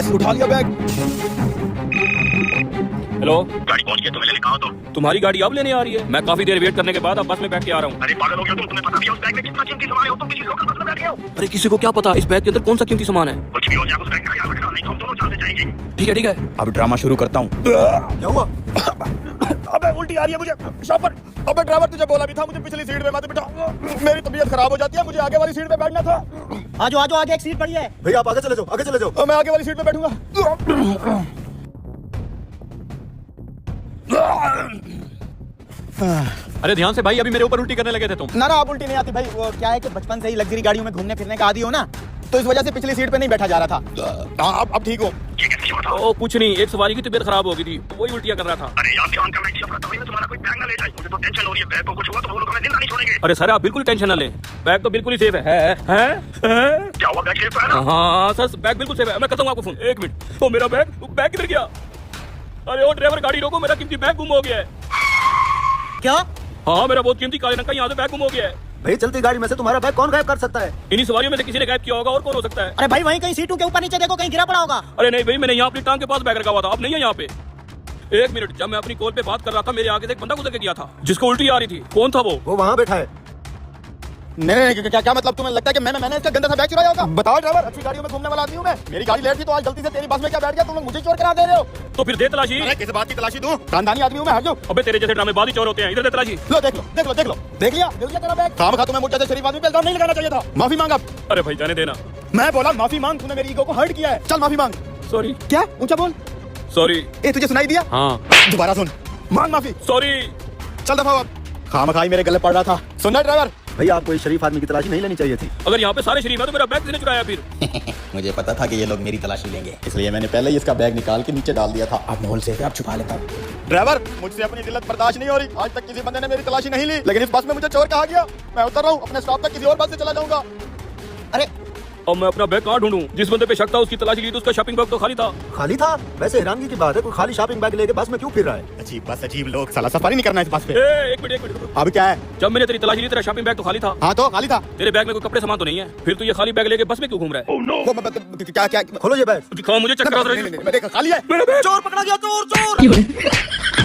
Yes, उठा लिया bag. Hello, गाड़ी पहुंच गई, तुम्हें लेने कहा तो। तुम्हारी गाड़ी अब लेने आ रही है? मैं काफी देर वेट करने के बाद अब बस में बैठ के आ रहा हूँ। अरे पागल हो गया तुम, तुम्हें पता भी है उस बैग में कितना कीमती सामान है, तुम किसी लोकल बस में बैठ गए हो। अरे किसी को क्या पता इस बैग के अंदर कौन सा कीमती सामान है। कुछ भी हो जाए उस बैग का ख्याल रखना, नहीं तो हम दोनों जान से जाएंगे। ठीक है ठीक है। अब ड्रामा शुरू करता हूँ। क्या हुआ? अबे उल्टी आ रही है मुझे। शॉपर, अबे ड्राइवर तुझे बोला भी था मुझे पिछली सीट पे मत बिठा। मेरी तबीयत खराब हो जाती है, मुझे आगे वाली सीट पे बैठना था। आ जाओ आगे एक सीट पड़ी है। भैया आप आगे चले जाओ, आगे चले जाओ। मैं आगे वाली सीट पे बैठूंगा। अरे ध्यान से भाई, अभी मेरे ऊपर उल्टी करने लगे थे तुम। ना आप उल्टी नहीं आती भाई, वो क्या है कि बचपन से ही लग्जरी गाड़ियों में घूमने फिरने का आदी हो ना, तो इस वजह से पिछली सीट पे नहीं बैठा जा रहा था। हाँ अब ठीक हो। ये कैसे बताओ? ओ कुछ नहीं, एक सवारी की तबीयत खराब हो गई थी, वही उल्टियां कर रहा था। अरे यार ध्यान करना चाहिए अपना, तभी ना तुम्हारा कोई बैग ना ले जाए। मुझे तो टेंशन हो रही है, बैग को कुछ हुआ तो वो लोग हमें जिंदा नहीं छोड़ेंगे। अरे सर आप बिल्कुल टेंशन ना लें, बैग तो बिल्कुल ही सेफ है? क्या हुआ, बैग सेफ है ना? हाँ सर, बैग बिल्कुल सेफ है। मैं करता हूँ आपको फोन, एक मिनट। तो मेरा बैग किधर गया? अरे ओ ड्राइवर, गाड़ी रोको, मेरा कीमती बैग गुम हो गया है। क्या? हाँ, मेरा बहुत कीमती काले रंग का यहाँ से बैग गुम हो गया है। भाई चलती गाड़ी में से तुम्हारा बैग कौन गायब कर सकता है? इन्हीं सवारियों में से किसी ने गायब किया होगा, और कौन हो सकता है? अरे भाई वहीं कहीं सीटों के ऊपर नीचे देखो, कहीं गिरा पड़ा होगा। अरे नहीं भाई, मैंने यहाँ अपनी टांग के पास बैग रखा हुआ था, अब नहीं है यहाँ पे। एक मिनट, जब मैं अपनी कॉल पे बात कर रहा था, मेरे आगे से एक बंदा गुजर के गया था जिसको उल्टी आ रही थी। कौन था वो? वहाँ बैठा है। नहीं, क्या मतलब? तुम्हें लगता है कि मैंने इसका गंदा सा बैग चुराया होगा? बताओ ड्राइवर, अच्छी गाड़ियों में घूमने वाला आदमी हूँ मैं। मेरी गाड़ी लेट थी तो आज गलती से तेरी बस में क्या बैठ गया? तुम लोग मुझे चोर करा दे रहे हो। तो फिर दे तलाशी। अरे किस बात की तलाशी दूं? खानदानी आदमी हूँ मैं, हट जाओ। अबे तेरे जैसे ड्रामेबाज ही चोर होते हैं, इधर दे तलाशी। लो देख लिया तेरा बैग। काम खा, तुम्हें मुझ जैसे शरीफ आदमी पे इल्जाम नहीं लगाना चाहिए था। माफी मांग अब। अरे भाई जाने देना। मैं बोला माफी मांग, तूने मेरी ईगो को हर्ट किया है। चल माफी मांग। सॉरी। क्या? ऊंचा बोल। सॉरी। ए तुझे सुनाई दिया? हाँ। दोबारा सुन, मांग माफी। सॉरी। चल दफा अब। खामखाई मेरे गले पड़ रहा था। सुन ड्राइवर, भैया आपको इस शरीफ आदमी की तलाशी नहीं लेनी चाहिए थी। अगर यहाँ पे सारे शरीफ है तो मेरा बैग किसने चुराया फिर? मुझे पता था कि ये लोग मेरी तलाशी लेंगे, इसलिए मैंने पहले ही इसका बैग निकाल के नीचे डाल दिया था। अब माहौल से अब छुपा लेता हूँ। ड्राइवर, मुझसे अपनी दिल्लत बर्दाश्त नहीं हो रही। आज तक किसी बंदे ने मेरी तलाशी नहीं ली, लेकिन इस बस में मुझे चोर कहा गया। मैं उतर रहा हूँ, अपने स्टॉप तक किसी और बस से चला जाऊंगा। अरे अब मैं अपना बैग कहाँ ढूंढूं? जिस बंदे पे शक था उसकी तलाशी ली तो उसका शॉपिंग बैग तो खाली था। खाली था? वैसे हैरानगी की बात है, कोई खाली शॉपिंग बैग लेके बस में क्यों फिर रहा है? अजीब बस, अजीब लोग, साला सफारी नहीं करना इस बस पे। एक मिनट। अब क्या है? जब मैंने तेरी तलाशी ली तेरा शॉपिंग बैग तो खाली था। हाँ तो खाली था। तेरे बैग में कोई कपड़े सामान तो नहीं है? फिर तू ये खाली बैग लेके बस में क्यों घूम रहा है? क्या? खोलो ये बैग। दिखाओ मुझे, चक्कर आ रहा है। मैं देखा खाली है। मेरा बैग। चोर पकड़ा गया, चोर चोर।